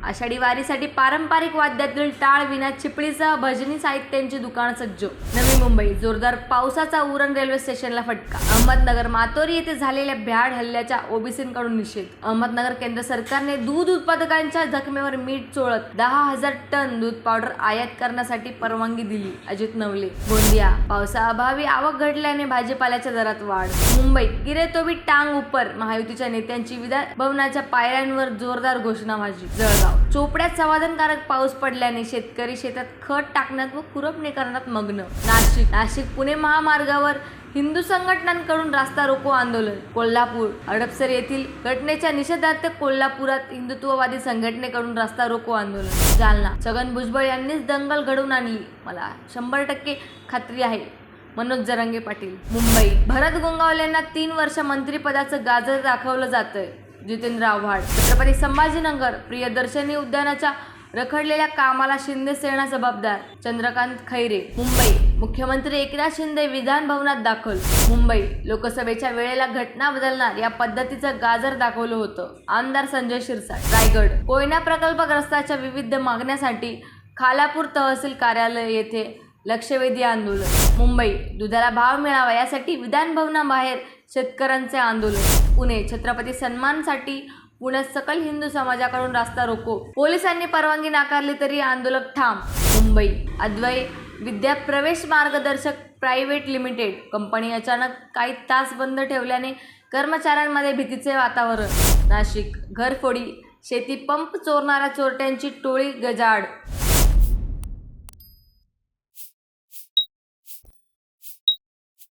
आषाढी वारीसाठी पारंपरिक वाद्यातील टाळ विना चिपळीसह भजनी साहित्यांची दुकान सज्ज। नवी मुंबई जोरदार पावसाचा उरण रेल्वे स्टेशनला फटका। अहमदनगर मातोरी येथे झालेल्या भ्याड हल्ल्याच्या ओबीसींकडून निषेध। अहमदनगर केंद्र सरकारने दूध उत्पादकांच्या जखमेवर मीठ चोळत 10,000 टन दूध पावडर आयात करण्यासाठी परवानगी दिली। अजित नवले। गोंदिया पावसाअभावी आवक घटल्याने भाजीपाल्याच्या दरात वाढ। मुंबई गिरेतोबी टांग उपर महायुतीच्या नेत्यांची विधान भवनाच्या पायऱ्यांवर जोरदार घोषणाबाजी। जळगाव चोपड्यात समाधानकारक पाऊस पडल्याने शेतकरी शेतात खत टाकण्यात व खुरपणी करण्यात मग्न। नाशिक पुणे महामार्गावर हिंदू संघटनांकडून रास्ता रोको आंदोलन। कोल्हापूर हडपसर येथील घटनेच्या निषेधार्थ कोल्हापुरात हिंदुत्ववादी संघटनेकडून रास्ता रोको आंदोलन। जालना छगन भुजबळ यांनीच दंगल घडवून आणली, मला 100% खात्री आहे, मनोज जरांगे पाटील। मुंबई भरत गोंगावलेंना 3 वर्ष मंत्रिपदाचं गाजर दाखवलं जातंय, जितेंद्र आव्हाड। छत्रपती संभाजीनगर प्रियदर्शनी उद्यानाच्या रखडलेल्या कामाला शिंदे सेना जबाबदार, चंद्रकांत खैरे। मुंबई मुख्यमंत्री एकनाथ शिंदे विधान भवनात दाखल। मुंबई लोकसभेच्या वेळेला घटना बदलणार या पद्धतीचं गाजर दाखवलं होतं, आमदार संजय शिरसाट। रायगड कोयना प्रकल्पग्रस्तांच्या विविध मागण्यासाठी खालापूर तहसील कार्यालय येथे लक्षवेधी आंदोलन। मुंबई दुधाला भाव मिळावा यासाठी विधान भवनाबाहेर शेतकऱ्यांचे आंदोलन। पुणे छत्रपती सन्मानसाठी पुण्यात सकल हिंदू समाजाकडून रास्ता रोको, पोलिसांनी परवानगी नाकारली तरी आंदोलक ठाम। मुंबई अद्वैत विद्या प्रवेश मार्गदर्शक प्रायव्हेट लिमिटेड कंपनी अचानक काही तास बंद ठेवल्याने कर्मचाऱ्यांमध्ये भीतीचे वातावरण। नाशिक घरफोडी शेती पंप चोरणाऱ्या चोरट्यांची टोळी गजाआड।